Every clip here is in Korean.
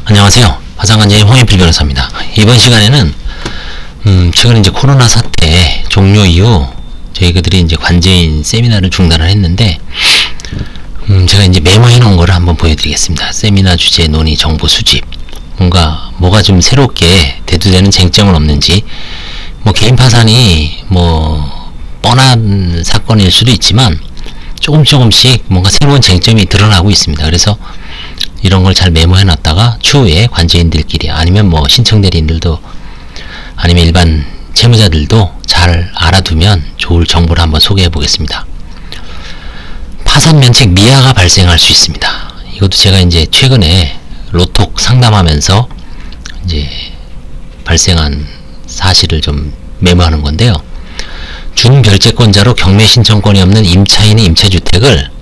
안녕하세요. 화상관제의 홍인필 변호사입니다. 이번 시간에는 최근 이제 코로나 사태 종료 이후 저희들이 이제 관제인 세미나를 중단을 했는데 제가 이제 메모해 놓은 거를 한번 보여드리겠습니다. 세미나 주제 논의 정보 수집, 뭐가 좀 새롭게 대두되는 쟁점은 없는지, 개인 파산이 뻔한 사건일 수도 있지만 조금씩 뭔가 새로운 쟁점이 드러나고 있습니다. 그래서 이런 걸 잘 메모해 놨다가 추후에 관제인들끼리 아니면 신청 대리인들도 아니면 일반 채무자들도 잘 알아두면 좋을 정보를 한번 소개해 보겠습니다. 파산 면책 미아가 발생할 수 있습니다. 이것도 제가 이제 최근에 로톡 상담하면서 이제 발생한 사실을 좀 메모하는 건데요. 준결제권자로 경매 신청권이 없는 임차인의 임차주택을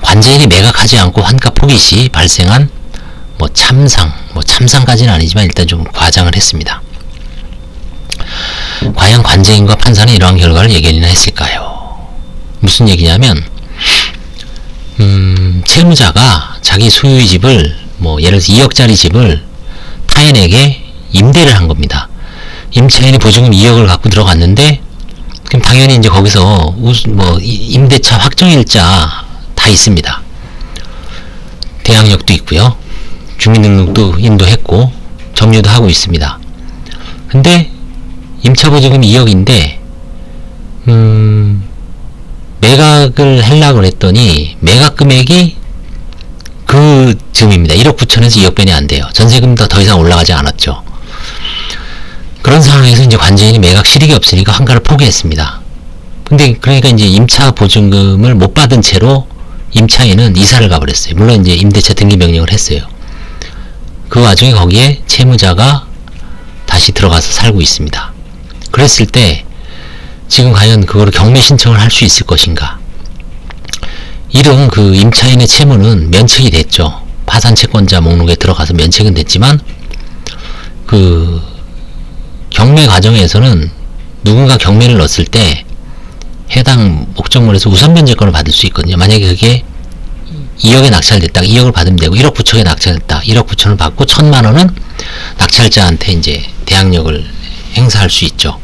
관제인이 매각하지 않고 환가 포기 시 발생한 참상까지는 아니지만 일단 좀 과장을 했습니다. 과연 관제인과 판사는 이러한 결과를 예견이나 했을까요? 무슨 얘기냐면 채무자가 자기 소유의 집을 예를 들어서 2억짜리 집을 타인에게 임대를 한 겁니다. 임차인이 보증금 2억을 갖고 들어갔는데 그럼 당연히 이제 거기서 임대차 확정일자 다 있습니다. 대항력도 있고요. 주민등록도 인도했고 점유도 하고 있습니다. 근데 임차보증금 2억인데 매각을 하려고 했더니 매각 금액이 그 즈음입니다. 1억 9천에서 2억 변이 안 돼요. 전세금도 더 이상 올라가지 않았죠. 그런 상황에서 이제 관제인이 매각 실익이 없으니까 환가를 포기했습니다. 근데 그러니까 이제 임차 보증금을 못 받은 채로 임차인은 이사를 가버렸어요. 물론 이제 임대차 등기 명령을 했어요. 그 와중에 거기에 채무자가 다시 들어가서 살고 있습니다. 그랬을 때 지금 과연 그거를 경매 신청을 할 수 있을 것인가? 이런 그 임차인의 채무는 면책이 됐죠. 파산 채권자 목록에 들어가서 면책은 됐지만 그 경매 과정에서는 누군가 경매를 넣었을 때 해당 목적물에서 우선 변제권을 받을 수 있거든요. 만약에 그게 2억에 낙찰됐다. 2억을 받으면 되고 1억 9천에 낙찰됐다. 1억 9천을 받고 1,000만 원은 낙찰자한테 이제 대항력을 행사할 수 있죠.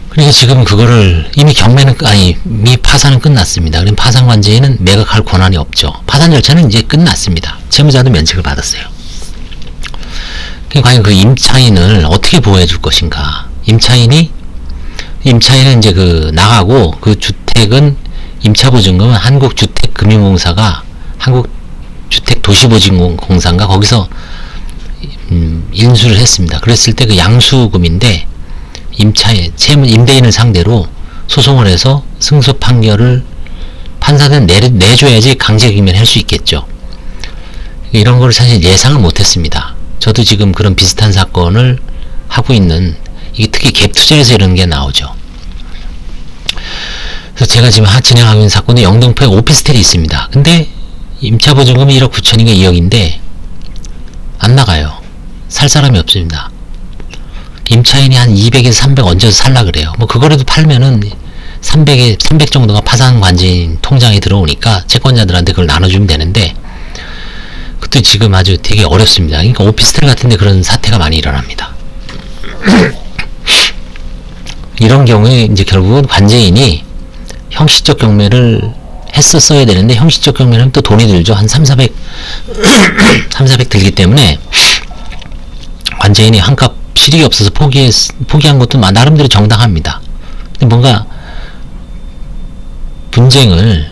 그래서 지금 그거를 이미 이미 파산은 끝났습니다. 그럼 파산 관제인은 매각할 권한이 없죠. 파산 절차는 이제 끝났습니다. 채무자도 면책을 받았어요. 과연 그 임차인을 어떻게 보호해 줄 것인가? 임차인은 이제 나가고 그 주택은 임차보증금은 한국주택금융공사가 한국주택도시보증공사인가 거기서 인수를 했습니다. 그랬을 때 그 양수금인데 임대인을 상대로 소송을 해서 승소 판결을 판사는 내줘야지 강제징계를 할 수 있겠죠. 이런 걸 사실 예상을 못했습니다. 저도 지금 그런 비슷한 사건을 하고 있는, 이게 특히 갭 투자에서 이런 게 나오죠. 그래서 제가 지금 진행하고 있는 사건은 영등포에 오피스텔이 있습니다. 근데 임차보증금이 1억 9천인가 2억인데 안 나가요. 살 사람이 없습니다. 임차인이 한 200에서 300 얹어서 살라 그래요. 그거라도 팔면은 300 정도가 파산 관제인 통장에 들어오니까 채권자들한테 그걸 나눠주면 되는데 그것도 지금 아주 되게 어렵습니다. 그러니까 오피스텔 같은데 그런 사태가 많이 일어납니다. 이런 경우에 이제 결국은 관제인이 형식적 경매를 했었어야 되는데 형식적 경매를 하면 또 돈이 들죠. 한 300, 400 들기 때문에 관제인이 한값 실익이 없어서 포기한 것도 나름대로 정당합니다. 근데 뭔가 분쟁을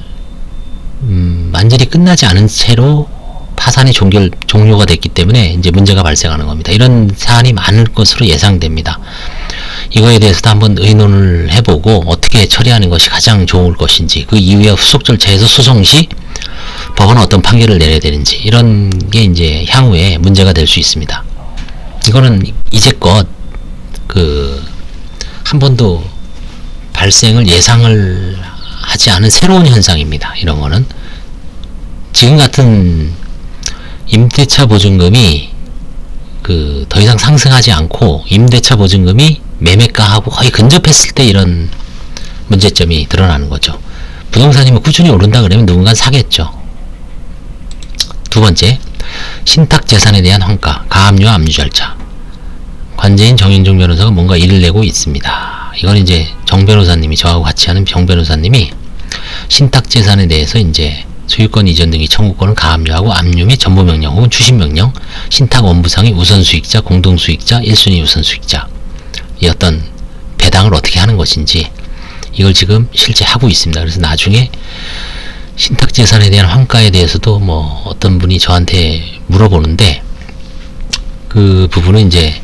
완전히 끝나지 않은 채로 파산이 종료가 됐기 때문에 이제 문제가 발생하는 겁니다. 이런 사안이 많을 것으로 예상됩니다. 이거에 대해서도 한번 의논을 해보고 어떻게 처리하는 것이 가장 좋을 것인지, 그 이후에 후속 절차에서 소송 시 법원은 어떤 판결을 내려야 되는지, 이런 게 이제 향후에 문제가 될 수 있습니다. 이거는 이제껏 한 번도 발생을 예상을 하지 않은 새로운 현상입니다. 이런 거는 지금 같은 임대차 보증금이 더 이상 상승하지 않고 임대차 보증금이 매매가하고 거의 근접했을 때 이런 문제점이 드러나는 거죠. 부동산이 꾸준히 오른다 그러면 누군가 사겠죠. 두 번째, 신탁재산에 대한 환가, 가압류와 압류 절차. 관제인 정윤종 변호사가 뭔가 일을 내고 있습니다. 이건 이제 정 변호사님이, 저하고 같이 하는 정 변호사님이 신탁재산에 대해서 이제 소유권 이전 등기 청구권을 가압류하고 압류 및 전부명령 혹은 추심명령, 신탁 원부상의 우선수익자, 공동수익자, 1순위 우선수익자, 이 어떤 배당을 어떻게 하는 것인지 이걸 지금 실제 하고 있습니다. 그래서 나중에 신탁재산에 대한 환가에 대해서도 뭐 어떤 분이 저한테 물어보는데, 그 부분은 이제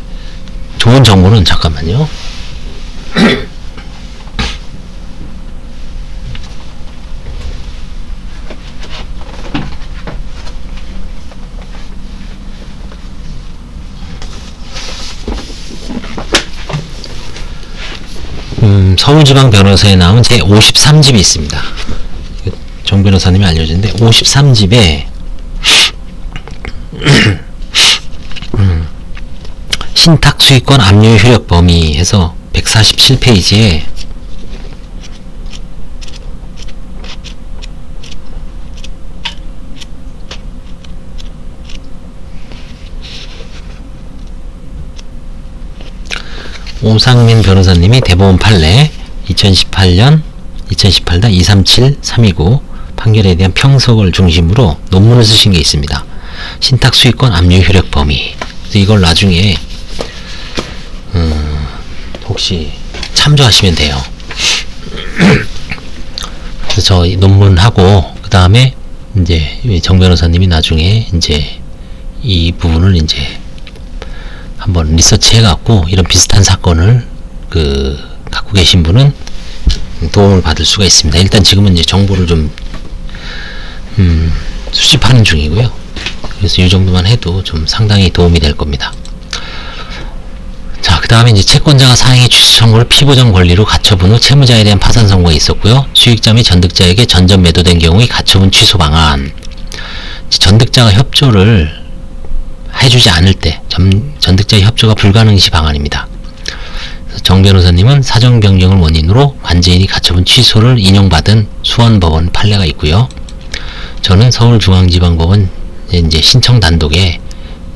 좋은 정보는, 잠깐만요. 서울지방변호사에 나온 제 53집이 있습니다. 정 변호사님이 알려주는데 53집에 신탁 수익권 압류 효력 범위 해서 147페이지에 오상민 변호사님이 대법원 판례 2018-237-329 판결에 대한 평석을 중심으로 논문을 쓰신 게 있습니다. 신탁 수익권 압류 효력 범위. 그래서 이걸 나중에 혹시 참조하시면 돼요. 그래서 저 논문하고 그 다음에 이제 정 변호사님이 나중에 이제 이 부분을 이제 한번 리서치 해갖고 이런 비슷한 사건을 갖고 계신 분은 도움을 받을 수가 있습니다. 일단 지금은 이제 정보를 좀 수집하는 중이고요. 그래서 이 정도만 해도 좀 상당히 도움이 될 겁니다. 자, 그 다음에 이제 채권자가 사행의 취소 청구를 피보정 권리로 가처분 후 채무자에 대한 파산 선고가 있었고요. 수익자 및 전득자에게 전전 매도된 경우의 가처분 취소 방안. 전득자가 협조를 해주지 않을 때 전득자의 협조가 불가능 시 방안입니다. 정 변호사님은 사정 변경을 원인으로 관제인이 가처분 취소를 인용받은 수원법원 판례가 있고요. 저는 서울중앙지방법원 이제 신청 단독에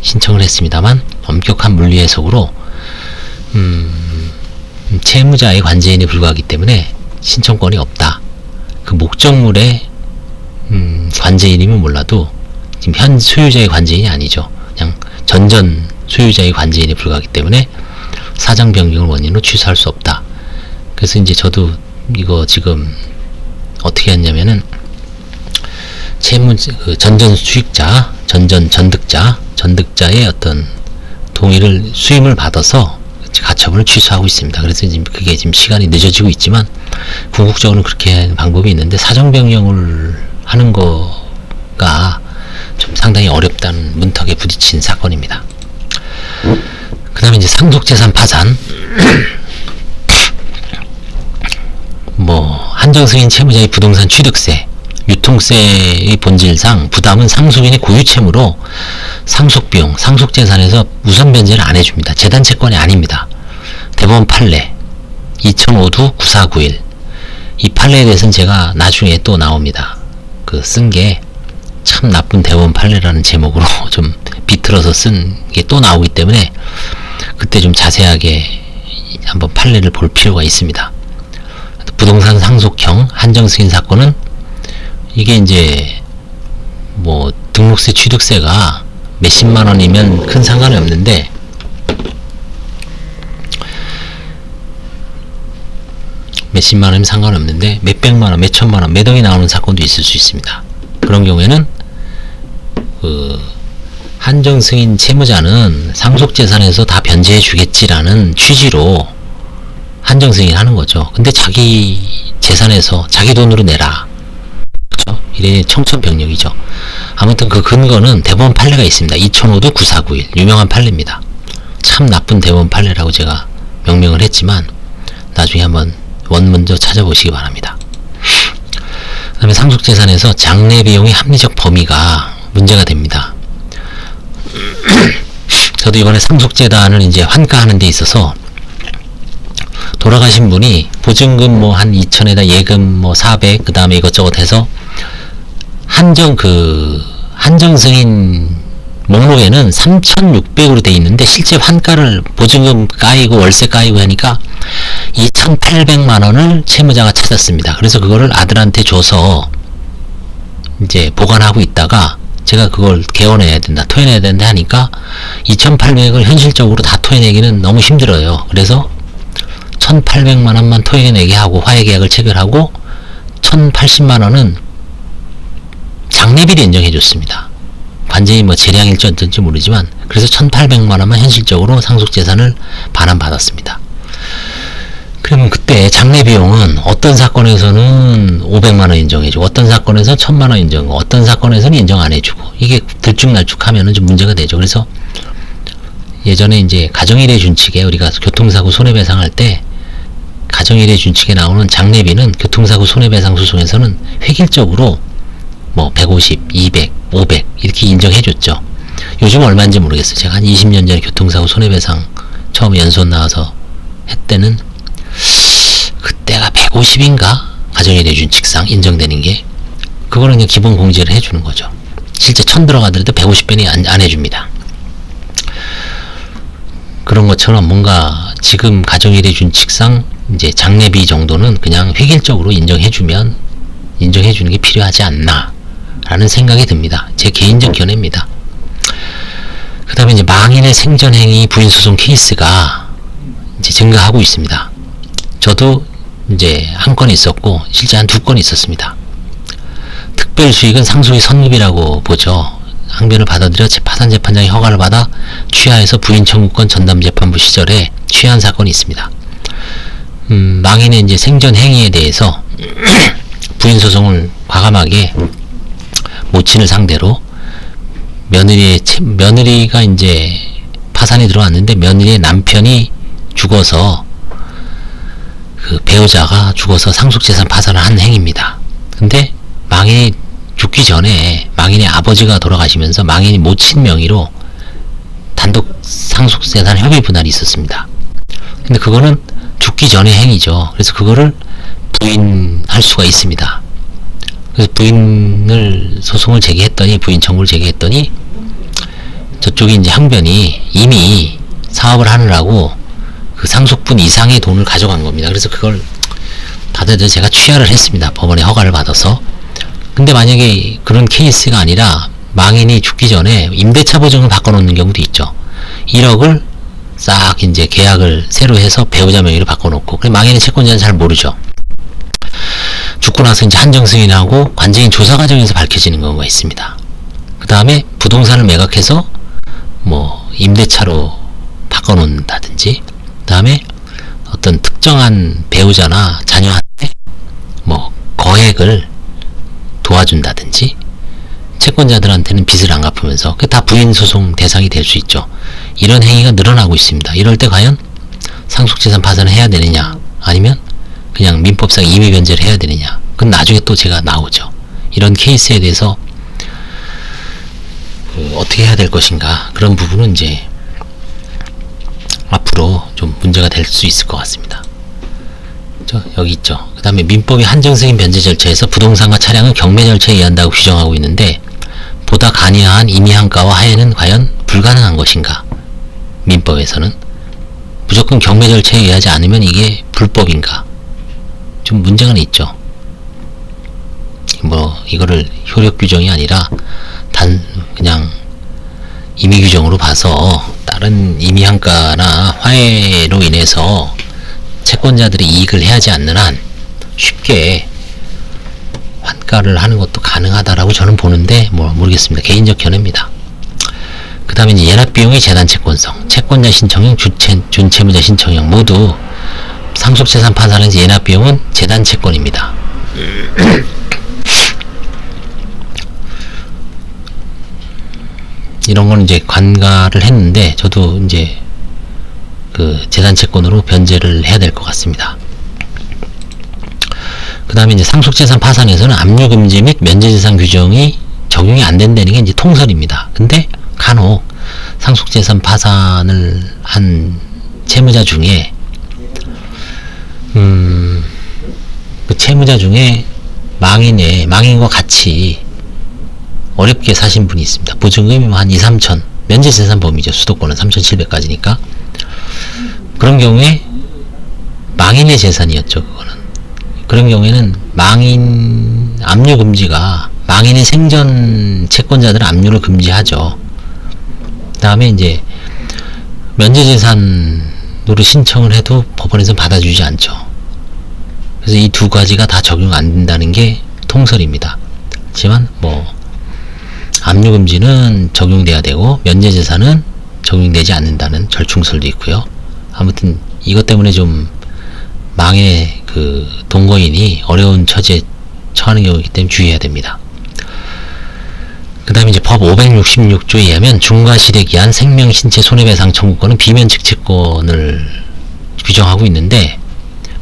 신청을 했습니다만 엄격한 물리 해석으로 채무자의 관제인에 불과하기 때문에 신청권이 없다. 그 목적물의 관제인이면 몰라도 지금 현 소유자의 관제인이 아니죠. 그냥 전전 소유자의 관제인에 불과하기 때문에 사정 변경을 원인으로 취소할 수 없다. 그래서 이제 저도 이거 지금 어떻게 했냐면은 전전 수익자, 전득자의 어떤 동의를 수임을 받아서 가처분을 취소하고 있습니다. 그래서 지금 그게 지금 시간이 늦어지고 있지만 궁극적으로는 그렇게 하는 방법이 있는데 사정 변경을 하는 거가 좀 상당히 어렵다는 문턱에 부딪힌 사건입니다. 그 다음에 이제 상속재산 파산. 한정승인 채무자의 부동산 취득세, 유통세의 본질상 부담은 상속인의 고유채무로 상속비용, 상속재산에서 우선 변제를 안 해줍니다. 재단채권이 아닙니다. 대법원 판례 2005-9491 이 판례에 대해서는 제가 나중에 또 나옵니다. 쓴 게 참 나쁜 대법원 판례라는 제목으로 좀 비틀어서 쓴 게 또 나오기 때문에 그때 좀 자세하게 한번 판례를 볼 필요가 있습니다. 부동산 상속형 한정승인 사건은 이게 이제 등록세 취득세가 몇십만 원이면 큰 상관이 없는데 몇십만 원이면 상관없는데 몇백만 원, 몇천만 원, 몇 억이 나오는 사건도 있을 수 있습니다. 그런 경우에는 한정승인 채무자는 상속재산에서 다 변제해 주겠지라는 취지로 한정승인 하는 거죠. 근데 자기 재산에서 자기 돈으로 내라. 그렇죠? 이래 청천벽력이죠. 아무튼 그 근거는 대법원 판례가 있습니다. 2005-9491 유명한 판례입니다. 참 나쁜 대법원 판례라고 제가 명명을 했지만 나중에 한번 원문도 찾아보시기 바랍니다. 그 다음에 상속재산에서 장래비용의 합리적 범위가 문제가 됩니다. 저도 이번에 상속재단을 이제 환가하는 데 있어서 돌아가신 분이 보증금 한 2천에다 예금 400, 그 다음에 이것저것 해서 한정승인 목록에는 3,600으로 돼 있는데 실제 환가를 보증금 까이고 월세 까이고 하니까 2,800만 원을 채무자가 찾았습니다. 그래서 그거를 아들한테 줘서 이제 보관하고 있다가 제가 그걸 개원해야 된다, 토해내야 된다 하니까 2,800을 현실적으로 다 토해내기는 너무 힘들어요. 그래서 1,800만 원만 토해내게 하고 화해계약을 체결하고 1,080만 원은 장례비를 인정해 줬습니다. 관제이 뭐 재량일지 어쩐지 모르지만 그래서 1,800만 원만 현실적으로 상속재산을 반환받았습니다. 그러면 그때 장례비용은 어떤 사건에서는 500만 원 인정해주고 어떤 사건에서는 1,000만 원 인정하고 어떤 사건에서는 인정 안 해주고 이게 들쭉날쭉하면은 좀 문제가 되죠. 그래서 예전에 이제 가정일해 준칙에 우리가 교통사고 손해배상할 때 가정일해 준칙에 나오는 장례비는 교통사고 손해배상 소송에서는 획일적으로 뭐 150, 200, 500 이렇게 인정해줬죠. 요즘 얼마인지 모르겠어요. 제가 한 20년 전에 교통사고 손해배상 처음 연수원 나와서 했때는 그때가 150인가? 가정일해 준칙상 인정되는 게 그거는 그냥 기본 공제를 해주는 거죠. 실제 1,000 들어가더라도 150배는 안 해줍니다. 그런 것처럼 뭔가 지금 가정일해 준칙상 이제 장례비 정도는 그냥 획일적으로 인정해주면 인정해주는 게 필요하지 않나 라는 생각이 듭니다. 제 개인적 견해입니다. 그 다음에 이제 망인의 생전행위 부인소송 케이스가 이제 증가하고 있습니다. 저도 이제 한 건 있었고 실제 한 2건 있었습니다. 특별수익은 상속의 선급이라고 보죠. 항변을 받아들여 파산재판장의 허가를 받아 취하해서 부인 청구권 전담재판부 시절에 취한 사건이 있습니다. 망인의 이제 생전 행위에 대해서 부인 소송을 과감하게 모친을 상대로 며느리가 이제 파산이 들어왔는데 며느리의 남편이 죽어서 그 배우자가 죽어서 상속재산 파산을 한 행위입니다. 근데 망인이 죽기 전에 망인의 아버지가 돌아가시면서 망인이 모친 명의로 단독 상속재산 협의 분할이 있었습니다. 근데 그거는 죽기 전의 행위죠. 그래서 그거를 부인할 수가 있습니다. 그래서 부인을 소송을 제기했더니 부인 청구를 제기했더니 저쪽이 이제 항변이 이미 사업을 하느라고 그 상속분 이상의 돈을 가져간 겁니다. 그래서 그걸 받아들여 제가 취하를 했습니다. 법원에 허가를 받아서. 근데 만약에 그런 케이스가 아니라 망인이 죽기 전에 임대차 보증을 바꿔놓는 경우도 있죠. 1억을 싹 이제 계약을 새로 해서 배우자 명의로 바꿔놓고, 그래 망인의 채권자는 잘 모르죠. 죽고 나서 이제 한정 승인하고 관제인 조사 과정에서 밝혀지는 경우가 있습니다. 그 다음에 부동산을 매각해서 뭐 임대차로 바꿔놓는다든지, 그 다음에 어떤 특정한 배우자나 자녀한테 뭐 거액을 도와준다든지, 채권자들한테는 빚을 안 갚으면서 그 다 부인 소송 대상이 될 수 있죠. 이런 행위가 늘어나고 있습니다. 이럴 때 과연 상속재산 파산을 해야 되느냐, 아니면 그냥 민법상 임의 변제를 해야 되느냐, 그건 나중에 또 제가 나오죠. 이런 케이스에 대해서 어떻게 해야 될 것인가, 그런 부분은 이제 앞으로 좀 문제가 될 수 있을 것 같습니다. 여기 있죠. 그 다음에 민법이 한정승인 변제 절차에서 부동산과 차량은 경매 절차에 의한다고 규정하고 있는데, 보다 간이한 임의한가와 하해는 과연 불가능한 것인가? 민법에서는 무조건 경매 절차에 의하지 않으면 이게 불법인가? 좀 문제가 있죠. 뭐 이거를 효력 규정이 아니라 그냥 임의 규정으로 봐서 다른 임의한가나 화해로 인해서 채권자들이 이익을 해하지 않는 한 쉽게 환가를 하는 것도 가능하다라고 저는 보는데, 뭐 모르겠습니다. 개인적 견해입니다. 그 다음에 이제 예납비용의 재단채권성, 채권자 신청형, 준채무자 신청형 모두 상속재산 파산에서 예납비용은 재단채권입니다. 이런 거는 이제 관가를 했는데 저도 이제 그 재단채권으로 변제를 해야 될 것 같습니다. 그 다음에 이제 상속재산 파산에서는 압류금지 및 면제재산 규정이 적용이 안 된다는 게 이제 통설입니다. 근데 간혹 상속재산 파산을 한 채무자 중에 그 채무자 중에 망인과 같이 어렵게 사신 분이 있습니다. 보증금이 한 2, 3천, 면제재산 범위죠. 수도권은 3,700까지니까. 그런 경우에 망인의 재산이었죠. 그거는. 그런 경우에는 망인 압류 금지가, 망인의 생전 채권자들은 압류를 금지하죠. 그 다음에 이제 면제재산으로 신청을 해도 법원에서는 받아주지 않죠. 그래서 이 두 가지가 다 적용 안 된다는 게 통설입니다. 하지만 뭐 압류금지는 적용돼야 되고 면제재산은 적용되지 않는다는 절충설도 있고요. 아무튼 이것 때문에 좀 망의 그 동거인이 어려운 처지에 처하는 경우이기 때문에 주의해야 됩니다. 그 다음에 이제 법 566조에 의하면 중과실에 기한 생명, 신체 손해배상 청구권은 비면책 채권을 규정하고 있는데,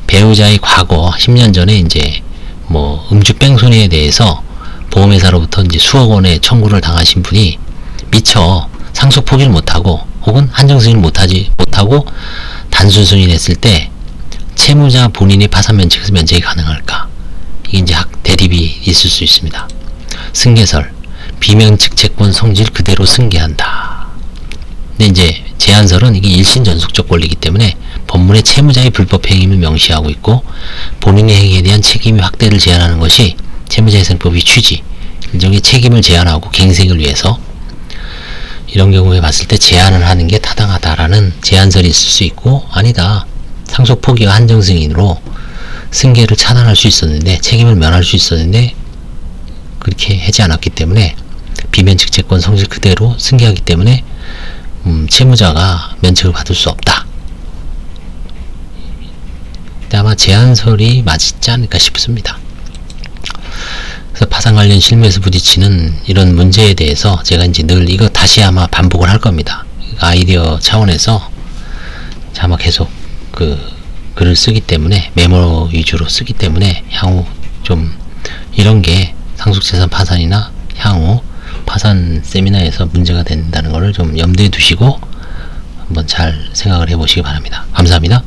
배우자의 과거 10년 전에 이제 뭐 음주 뺑소니에 대해서 보험회사로부터 이제 수억 원의 청구를 당하신 분이 미처 상속 포기를 못하고 혹은 한정 승인을 못하고 단순 승인했을 때 채무자 본인이 파산 면책에서 면책이 가능할까? 이게 이제 대립이 있을 수 있습니다. 승계설, 비면책 채권 성질 그대로 승계한다. 근데 이제 제한설은 이게 일신 전속적 권리이기 때문에 법문의 채무자의 불법 행위를 명시하고 있고, 본인의 행위에 대한 책임의 확대를 제한하는 것이 채무자회생법의 취지, 일종의 책임을 제한하고 갱생을 위해서, 이런 경우에 봤을 때 제한을 하는 게 타당하다라는 제한설이 있을 수 있고, 아니다, 상속 포기와 한정 승인으로 승계를 차단할 수 있었는데, 책임을 면할 수 있었는데 그렇게 하지 않았기 때문에 비면책 채권 성질 그대로 승계하기 때문에 채무자가 면책을 받을 수 없다. 아마 제한설이 맞지 않을까 싶습니다. 그래서 파산 관련 실무에서 부딪히는 이런 문제에 대해서 제가 이제 늘 이거 다시 아마 반복을 할 겁니다. 아이디어 차원에서 아마 계속 글을 쓰기 때문에, 메모 위주로 쓰기 때문에 향후 좀 이런 게 상속재산 파산이나 향후 파산 세미나에서 문제가 된다는 것을 좀 염두에 두시고 한번 잘 생각을 해보시기 바랍니다. 감사합니다.